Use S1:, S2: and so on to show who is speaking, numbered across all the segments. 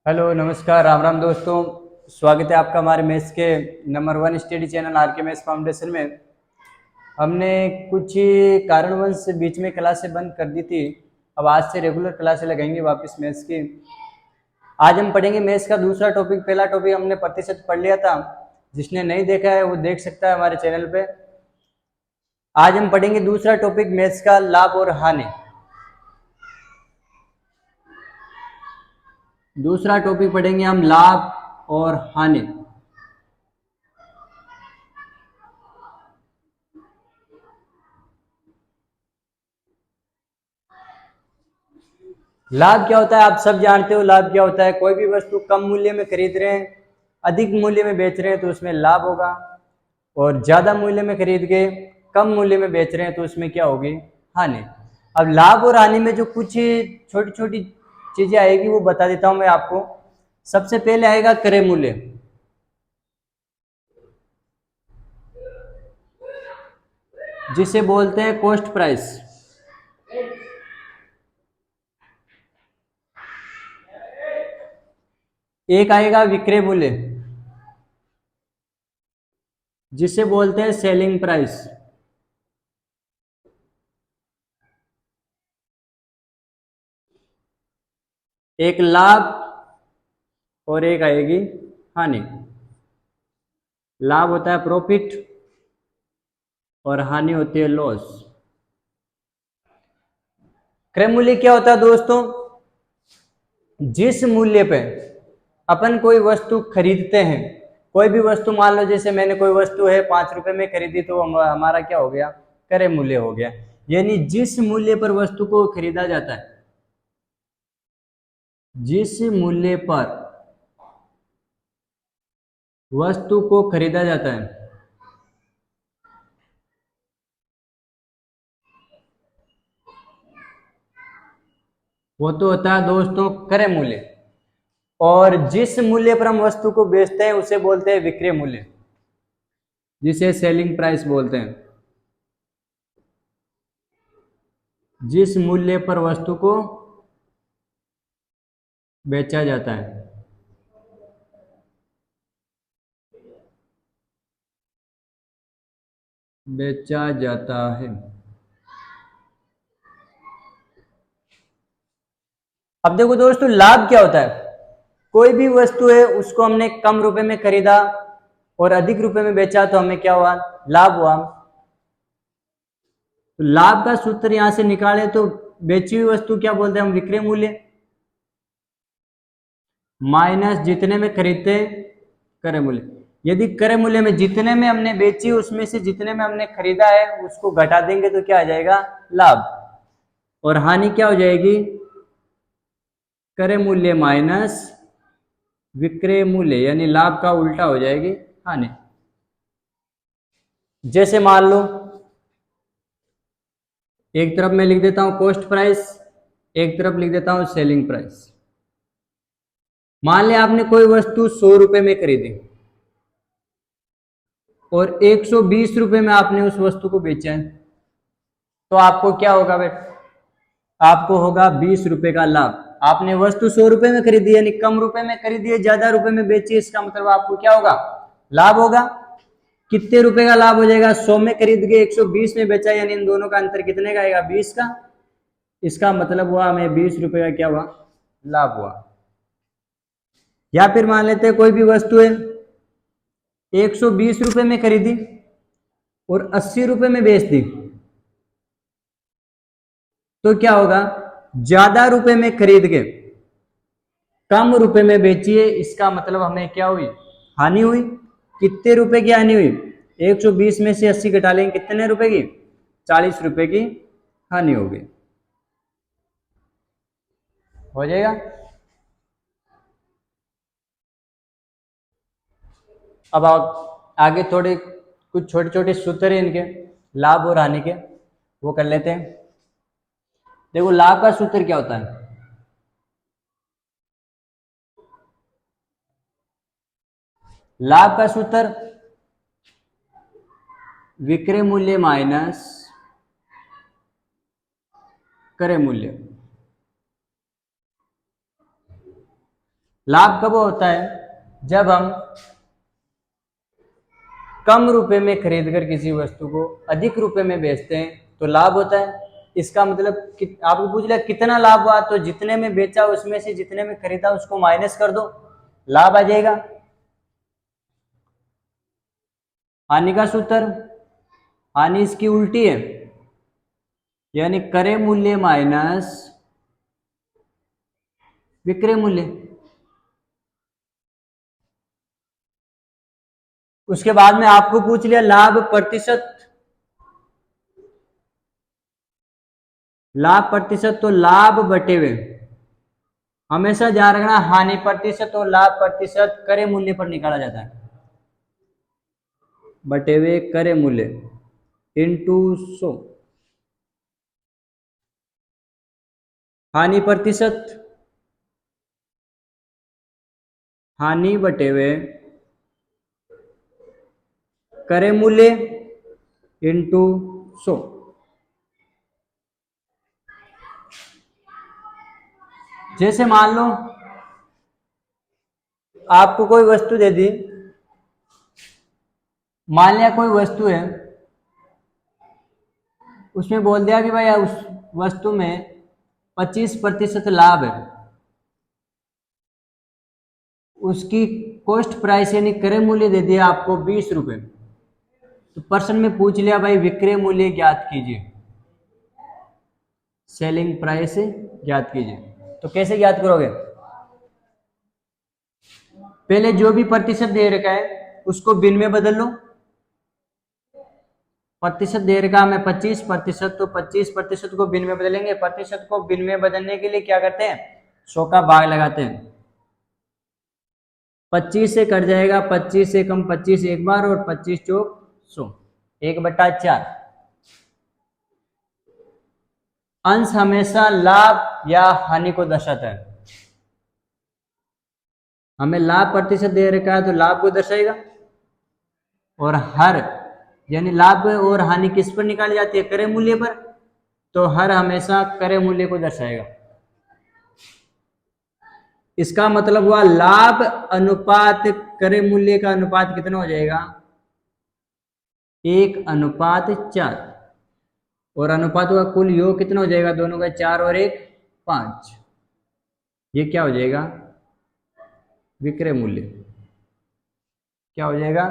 S1: Hello नमस्कार राम राम दोस्तों। स्वागत है आपका हमारे मैथ्स के नंबर 1 स्टडी चैनल आर के मैथ्स फाउंडेशन में। हमने कुछ कारणवश बीच में क्लासें बंद कर दी थी। अब आज से रेगुलर क्लासें लगाएंगे वापस मैथ्स की। आज हम पढ़ेंगे मैथ्स का दूसरा टॉपिक। पहला टॉपिक हमने प्रतिशत पढ़ लिया था, जिसने नहीं देखा है वो देख सकता है हमारे चैनल पे। आज हम पढ़ेंगे दूसरा टॉपिक मैथ्स का, लाभ और हानि। दूसरा टॉपिक पढ़ेंगे हम लाभ और हानि। लाभ क्या होता है आप सब जानते हो। लाभ क्या होता है, कोई भी वस्तु कम मूल्य में खरीद रहे हैं, अधिक मूल्य में बेच रहे हैं तो उसमें लाभ होगा, और ज्यादा मूल्य में खरीद के कम मूल्य में बेच रहे हैं तो उसमें क्या होगी, हानि। अब लाभ और हानि में जो कुछ छोटी छोटी चीजें आएगी वो बता देता हूं मैं आपको। सबसे पहले आएगा क्रय मूल्य, जिसे बोलते हैं कॉस्ट प्राइस। एक आएगा विक्रय मूल्य, जिसे बोलते हैं सेलिंग प्राइस। एक लाभ और एक आएगी हानि। लाभ होता है प्रॉफिट और हानि होती है लॉस। क्रय मूल्य क्या होता है दोस्तों, जिस मूल्य पे अपन कोई वस्तु खरीदते हैं, कोई भी वस्तु मान लो जैसे मैंने कोई वस्तु है 5 रुपए में खरीदी तो हमारा क्या हो गया, क्रय मूल्य हो गया। यानी जिस मूल्य पर वस्तु को खरीदा जाता है, जिस मूल्य पर वस्तु को खरीदा जाता है वो तो होता है दोस्तों क्रय मूल्य। और जिस मूल्य पर हम वस्तु को बेचते हैं उसे बोलते हैं विक्रय मूल्य, जिसे सेलिंग प्राइस बोलते हैं। जिस मूल्य पर वस्तु को बेचा जाता है, बेचा जाता है। अब देखो दोस्तों लाभ क्या होता है, कोई भी वस्तु है उसको हमने कम रुपए में खरीदा और अधिक रुपए में बेचा तो हमें क्या हुआ, लाभ हुआ। तो लाभ का सूत्र यहां से निकाले तो बेची हुई वस्तु क्या बोलते हैं हम, विक्रय मूल्य, माइनस जितने में खरीदते क्रय मूल्य। यदि क्रय मूल्य में जितने में हमने बेची उसमें से जितने में हमने खरीदा है उसको घटा देंगे तो क्या आ जाएगा, लाभ। और हानि क्या हो जाएगी, क्रय मूल्य माइनस विक्रय मूल्य, यानी लाभ का उल्टा हो जाएगी हानि। जैसे मान लो एक तरफ मैं लिख देता हूं कॉस्ट प्राइस, एक तरफ लिख देता हूं सेलिंग प्राइस। मान लिया आपने कोई वस्तु 100 रुपए में खरीदी और 120 रुपए में आपने उस वस्तु को बेचा है, तो आपको क्या होगा बेटा, आपको होगा 20 रुपए का लाभ। आपने वस्तु 100 रुपए में खरीदी यानी कम रुपए में खरीदी है, ज्यादा रुपए में बेची, इसका मतलब आपको क्या होगा, लाभ होगा। कितने रुपए का लाभ हो जाएगा, 100 में खरीद के 120 में बेचा, यानी इन दोनों का अंतर कितने का आएगा, 20 का। इसका मतलब हुआ हमें 20 रुपए का क्या हुआ, लाभ हुआ। या फिर मान लेते हैं कोई भी वस्तु है 120 रुपए में खरीदी और 80 रुपए में बेच दी, तो क्या होगा, ज्यादा रुपए में खरीद के कम रुपए में बेचिए, इसका मतलब हमें क्या हुई, हानि हुई। कितने रुपए की हानि हुई, 120 में से 80 घटा लेंगे कितने रुपए की, 40 रुपए की हानि होगी। हो जाएगा। अब आगे थोड़े कुछ छोटे छोटे सूत्र हैं इनके, लाभ और हानि के, वो कर लेते हैं। देखो लाभ का सूत्र क्या होता है, लाभ का सूत्र विक्रय मूल्य माइनस क्रय मूल्य। लाभ कब होता है? जब हम कम रुपए में खरीद कर किसी वस्तु को अधिक रुपए में बेचते हैं तो लाभ होता है। इसका मतलब आपको पूछ लिया कितना लाभ हुआ, तो जितने में बेचा उसमें से जितने में खरीदा उसको माइनस कर दो, लाभ आ जाएगा। हानि का सूत्र, हानि इसकी उल्टी है, यानी क्रय मूल्य माइनस विक्रय मूल्य। उसके बाद में आपको पूछ लिया लाभ प्रतिशत, लाभ प्रतिशत तो लाभ बटे हुए, हमेशा ध्यान रखना हानि प्रतिशत और लाभ प्रतिशत क्रय मूल्य पर निकाला जाता है, बटे हुए क्रय मूल्य इंटू 100। हानि प्रतिशत, हानि बटे हुए क्रय मूल्य इंटू 100। जैसे मान लो आपको कोई वस्तु दे दी, मान लिया कोई वस्तु है, उसमें बोल दिया कि भाई उस वस्तु में 25% लाभ है, उसकी कॉस्ट प्राइस यानी क्रय मूल्य दे दिया आपको 20 रुपए, तो प्रश्न में पूछ लिया भाई विक्रय मूल्य ज्ञात कीजिए, सेलिंग प्राइस ज्ञात कीजिए। तो कैसे ज्ञात करोगे? पहले जो भी प्रतिशत दे रखा है उसको बिन में बदल लो। प्रतिशत दे रखा हमें 25%, तो 25% को बिन में बदलेंगे। प्रतिशत को बिन में बदलने के लिए क्या करते हैं? 100 का भाग लगाते हैं। 25 से कट जाएगा, 25 से कम 25 एक बार, और 25 चौक 100, 1/4। अंश हमेशा लाभ या हानि को दर्शाता है। हमें लाभ प्रतिशत दे रखा है तो लाभ को दर्शाएगा, और हर यानी लाभ और हानि किस पर निकाली जाती है? क्रय मूल्य पर, तो हर हमेशा क्रय मूल्य को दर्शाएगा। इसका मतलब हुआ लाभ अनुपात क्रय मूल्य का अनुपात कितना हो जाएगा? 1:4, और अनुपात का कुल योग कितना हो जाएगा? दोनों का 4 और 1 5। ये क्या हो जाएगा? विक्रय मूल्य। क्या हो जाएगा?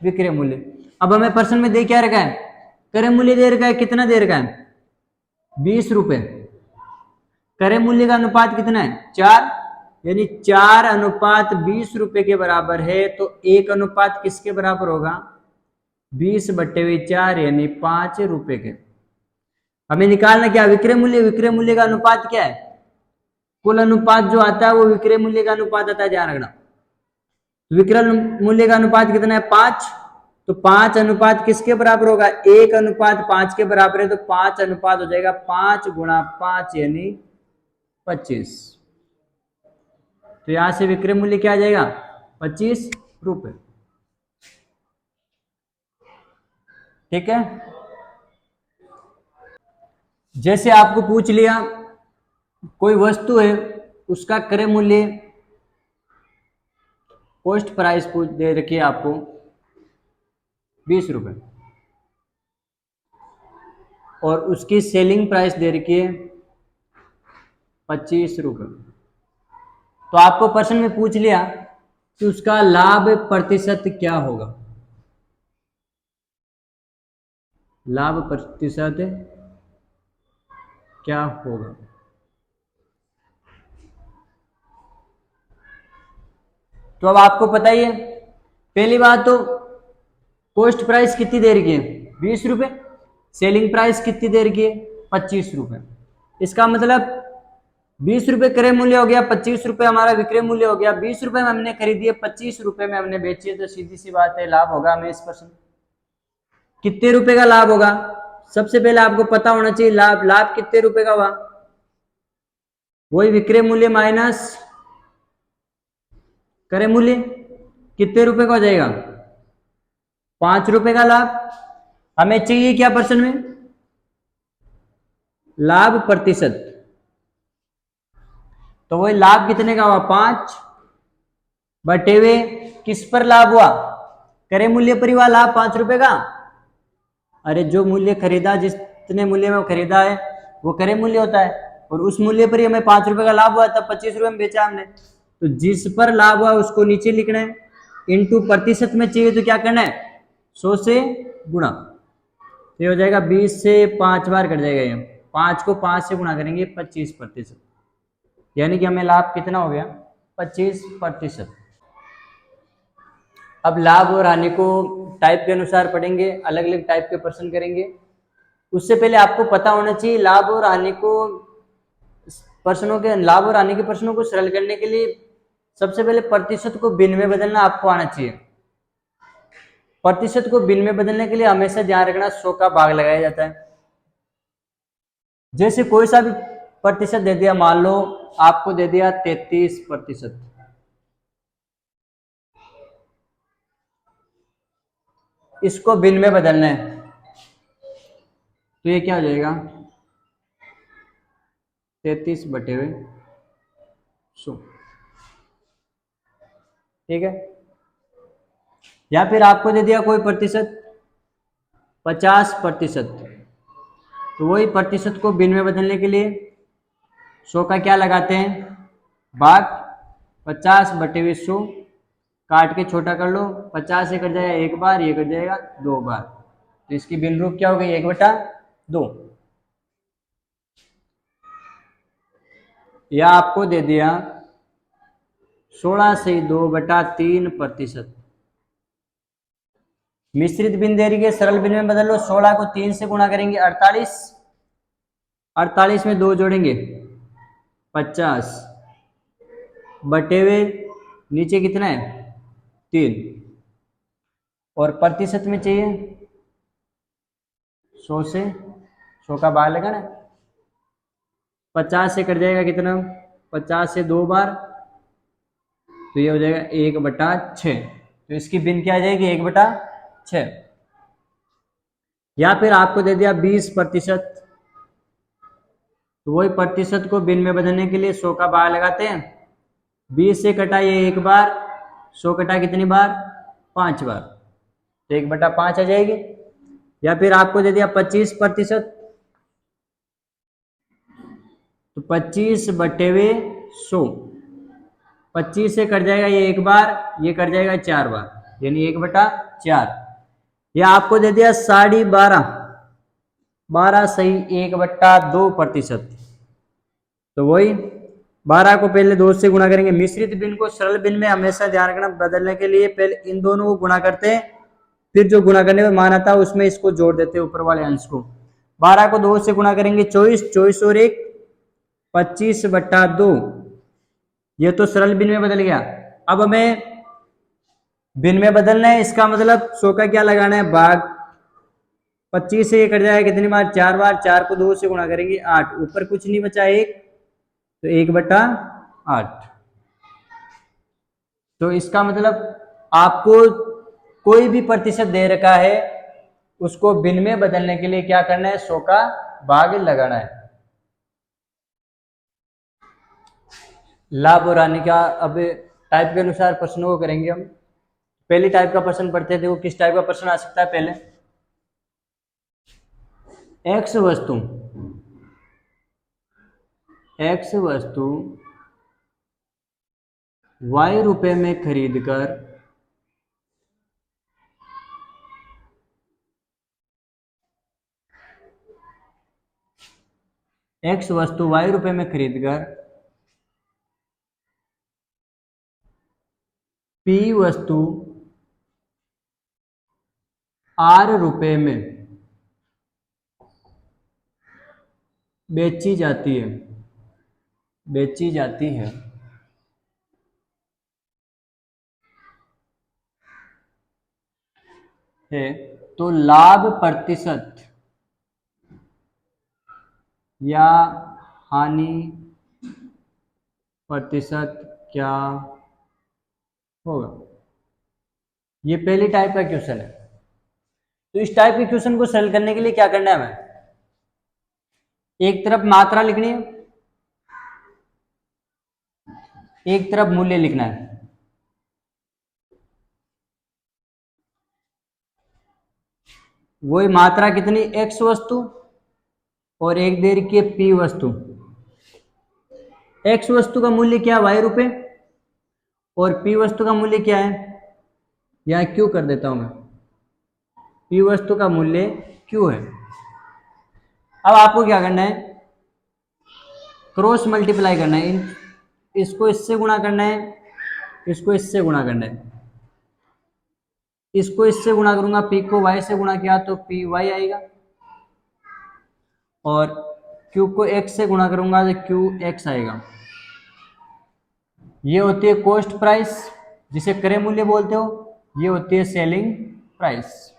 S1: विक्रय मूल्य। अब हमें प्रश्न में दे क्या रखा है? क्रय मूल्य दे रखा है, कितना दे रखा है? 20 रुपए। क्रय मूल्य का अनुपात कितना है? 4, यानी 4:20 रुपए के बराबर है, तो 1 किसके बराबर होगा? 20/4 यानी 5 रुपए के। हमें निकालना क्या? विक्रय मूल्य। विक्रय मूल्य का अनुपात क्या है? कुल अनुपात जो आता है वो विक्रय मूल्य का अनुपात आता है, ध्यान रखना। विक्रय मूल्य का अनुपात कितना है? 5, तो 5 किसके बराबर होगा? 1:5 के बराबर है, तो 5 हो जाएगा 5 × 5 यानी 25। तो यहां से विक्रय मूल्य क्या आ जाएगा? 25 रुपए। ठीक है। जैसे आपको पूछ लिया कोई वस्तु है, उसका क्रय मूल्य कॉस्ट प्राइस पूछ दे रखी है आपको 20 रुपए, और उसकी सेलिंग प्राइस दे रखी है 25 रुपए। तो आपको प्रश्न में पूछ लिया कि उसका लाभ प्रतिशत क्या होगा? लाभ प्रतिशत क्या होगा? तो अब आपको पता ही है, पहली बात तो कॉस्ट प्राइस कितनी दे रखी है? 20 रुपए। सेलिंग प्राइस कितनी दे रखी है? 25 रुपए। इसका मतलब 20 रुपए क्रय मूल्य हो गया, 25 रुपए हमारा विक्रय मूल्य हो गया। 20 रुपए में हमने खरीदी है, 25 रुपए में हमने बेची है, तो सीधी सी बात है लाभ होगा हमें इस प्रश्न। कितने रुपए का लाभ होगा? सबसे पहले आपको पता होना चाहिए लाभ कितने रुपए का हुआ? वही विक्रय मूल्य माइनस क्रय मूल्य, कितने रुपए का हो जाएगा? 5 रुपए का लाभ। हमें चाहिए क्या प्रश्न में? लाभ प्रतिशत। तो वही लाभ कितने का हुआ? 5, बटे हुए किस पर लाभ हुआ, क्रय मूल्य पर हुआ लाभ 5 रुपए का। अरे जो मूल्य खरीदा, जितने मूल्य में खरीदा है वो क्रय मूल्य होता है, और उस मूल्य पर ही हमें 5 रुपए का लाभ हुआ, तब 25 रुपए में बेचा हमने। तो जिस पर लाभ हुआ उसको नीचे लिखना है, इंटू प्रतिशत में चाहिए तो क्या करना है, 100 से गुणा। तो ये हो जाएगा 20 से 5 बार कट जाएगा, ये 5 को 5 से गुणा करेंगे 25%, यानी कि हमें लाभ कितना हो गया, 25%। अब लाभ और हानि को टाइप के अनुसार पढ़ेंगे, अलग अलग टाइप के प्रश्न करेंगे। उससे पहले आपको पता होना चाहिए लाभ और हानि को, प्रश्नों के लाभ और हानि के प्रश्नों को सरल करने के लिए सबसे पहले प्रतिशत को भिन्न में बदलना आपको आना चाहिए। प्रतिशत को भिन्न में बदलने के लिए हमेशा ध्यान रखना 100 का भाग लगाया जाता है। जैसे कोई सा भी प्रतिशत दे दिया, मान लो आपको दे दिया 33%, इसको भिन्न में बदलना है, तो ये क्या हो जाएगा, 33/100, ठीक है। या फिर आपको दे दिया कोई प्रतिशत 50%, तो वही प्रतिशत को भिन्न में बदलने के लिए 100 का क्या लगाते हैं, भाग 50/100, काट के छोटा कर लो, 50 से कट जाएगा एक बार, ये कट जाएगा 2 बार, तो इसकी भिन्न रूप क्या हो गई, 1/2। या आपको दे दिया 16 से 2/3%, मिश्रित भिन्न दे रही है, सरल भिन्न में बदल लो, 16 को 3 से गुणा करेंगे 48, 48 में 2 जोड़ेंगे 50, बटे हुए नीचे कितना है 3, और प्रतिशत में चाहिए 100 से 100 का भाग लगाना है, 50 से कट जाएगा कितना, 50 से 2 बार, तो ये हो जाएगा 1/6, तो इसकी भिन्न क्या आ जाएगी, 1/6। या फिर आपको दे दिया 20%, तो वही प्रतिशत को भिन्न में बदलने के लिए 100 का भाग लगाते हैं, 20 से कटा ये एक बार, 100 कटा कितनी बार, 5 बार, तो 1/5 आ जाएगी। या फिर आपको दे दिया 25%, तो 25/100, 25 से कट जाएगा ये एक बार, ये कट जाएगा 4 बार, यानी 1/4। या आपको दे दिया 12.5, 12 सही 1/2%, तो वही 12 को पहले 2 से गुणा करेंगे, मिश्रित भिन्न को सरल भिन्न में हमेशा ध्यान रखना, बदलने के लिए पहले इन दोनों को गुणा करते हैं, फिर जो गुणा करने में मान आता है उसमें इसको जोड़ देते हैं ऊपर वाले अंश को। 12 को 2 से गुणा करेंगे 24, 24 और 1 25/2, ये तो सरल भिन्न में बदल गया। अब हमें भिन्न में बदलना है, इसका मतलब 100 का क्या लगाना है, भाग 25 से ये कट जाएगा कितनी बार, 4 बार, 4 को 2 से गुणा करेंगे 8, ऊपर कुछ नहीं बचा 1, तो 1/8। तो इसका मतलब आपको कोई भी प्रतिशत दे रखा है, उसको भिन्न में बदलने के लिए क्या करना है, 100 का भाग लगाना है। लाभ और हानि का अब टाइप के अनुसार प्रश्नों को करेंगे हम। पहली टाइप का प्रश्न पढ़ते थे, वो किस टाइप का प्रश्न आ सकता है, पहले एक्स वस्तु Y रुपए में खरीदकर X वस्तु Y रुपए में खरीदकर P वस्तु R रुपए में बेची जाती है, तो लाभ प्रतिशत या हानि प्रतिशत क्या होगा। ये पहली टाइप का क्वेश्चन है। तो इस टाइप के क्वेश्चन को सॉल्व करने के लिए क्या करना है हमें, एक तरफ मात्रा लिखनी है, एक तरफ मूल्य लिखना है। वही मात्रा कितनी, एक्स वस्तु, और एक दे रखी है पी वस्तु। एक्स वस्तु का मूल्य क्या है, वाई रुपए, और पी वस्तु का मूल्य क्या है, यहां क्यू कर देता हूं मैं, पी वस्तु का मूल्य क्यू है। अब आपको क्या करना है, क्रॉस मल्टीप्लाई करना है, इसको इससे गुणा करना है, इसको इससे गुणा करना है। इसको इससे गुणा करूंगा, पी को वाई से गुणा किया तो पी वाई आएगा, और क्यू को एक्स से गुणा करूंगा तो क्यू एक्स आएगा। ये होती है कॉस्ट प्राइस, जिसे क्रय मूल्य बोलते हो, ये होती है सेलिंग प्राइस,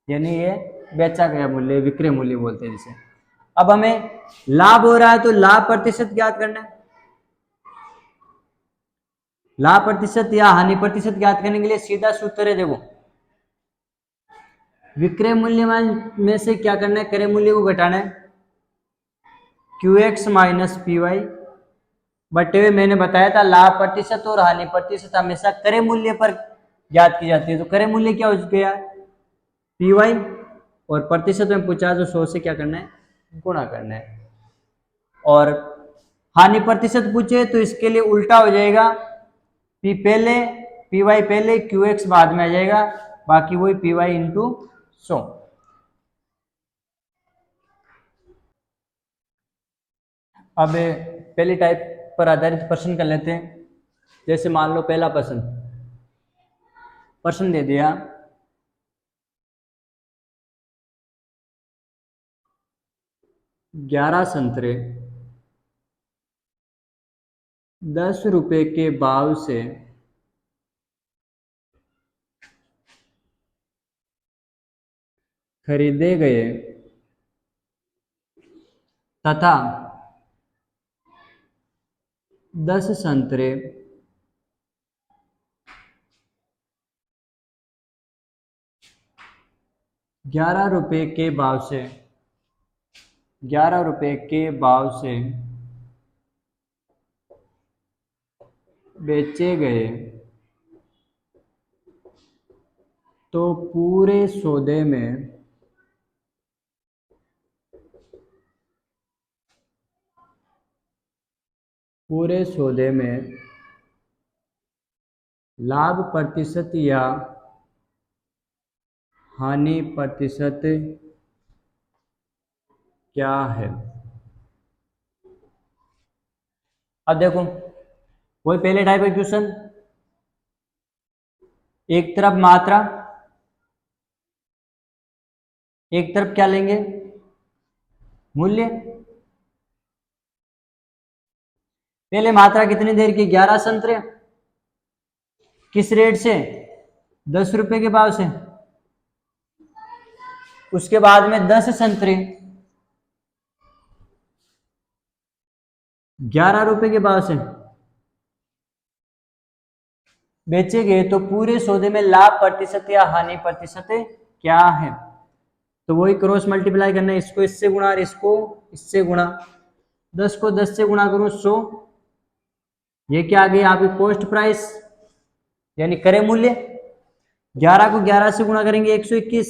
S1: यानी ये बेचा गया मूल्य, विक्रय मूल्य बोलते हैं जिसे। अब हमें लाभ हो रहा है तो लाभ प्रतिशत ज्ञात करना है। लाभ प्रतिशत या हानि प्रतिशत ज्ञात करने के लिए सीधा सूत्र है, देखो विक्रय मूल्य में से क्या करना है, क्रय मूल्य को घटाना है, Q X minus P Y बटे हुए, मैंने बताया था लाभ प्रतिशत और हानि प्रतिशत हमेशा क्रय मूल्य पर ज्ञात की जाती है। तो क्रय मूल्य क्या हो गया, पी वाई, और प्रतिशत में पूछा तो 100 से क्या करना है, गुणा करना है। और हानि प्रतिशत पूछे तो इसके लिए उल्टा हो जाएगा, पी पहले, पी वाई पहले, क्यू एक्स बाद में आ जाएगा, बाकी वही पी वाई इंटू 100। अब पहली टाइप पर आधारित प्रश्न कर लेते हैं। जैसे मान लो पहला प्रश्न दे दिया, ग्यारह संतरे 10 रुपए के भाव से खरीदे गए तथा 10 संतरे 11 रुपए के भाव से 11 रुपए के भाव से बेचे गए, तो पूरे सौदे में लाभ प्रतिशत या हानि प्रतिशत क्या है। अब देखो वही पहले टाइप का क्वेश्चन, एक तरफ मात्रा, एक तरफ क्या लेंगे, मूल्य। पहले मात्रा कितनी देर की, 11 संतरे, किस रेट से, 10 रुपए के भाव से। उसके बाद में 10 संतरे 11 रुपए के भाव से बेचे गए, तो पूरे सौदे में लाभ प्रतिशत या हानि प्रतिशत क्या है। तो वही क्रॉस मल्टीप्लाई करना है, इसको इससे गुणा और इसको इससे गुणा, 10 को 10 से गुणा करूं 100, ये क्या आ गई आपकी कॉस्ट प्राइस यानी क्रय मूल्य। 11 को 11 से गुणा करेंगे 121,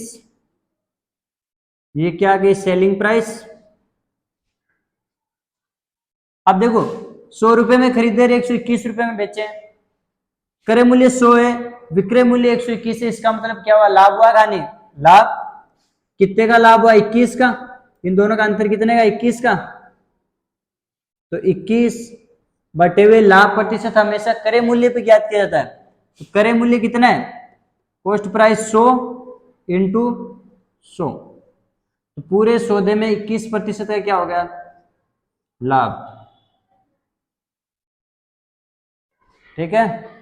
S1: ये क्या आ गई सेलिंग प्राइस। अब देखो 100 रुपए में खरीदे, 121 रुपए में बेचे, क्रय मूल्य 100 है, विक्रय मूल्य 121 है, इसका मतलब क्या हुआ, लाभ हुआ हानि, लाभ कितने का लाभ हुआ, 21 का, इन दोनों का अंतर कितने का, 21 का। तो 21 बटे हुए लाभ प्रतिशत हमेशा क्रय मूल्य पे ज्ञात किया जाता है। तो क्रय मूल्य कितना है, कॉस्ट प्राइस 100 इंटू 100, तो पूरे सौदे में 21% का क्या हो गया, लाभ। ठीक है।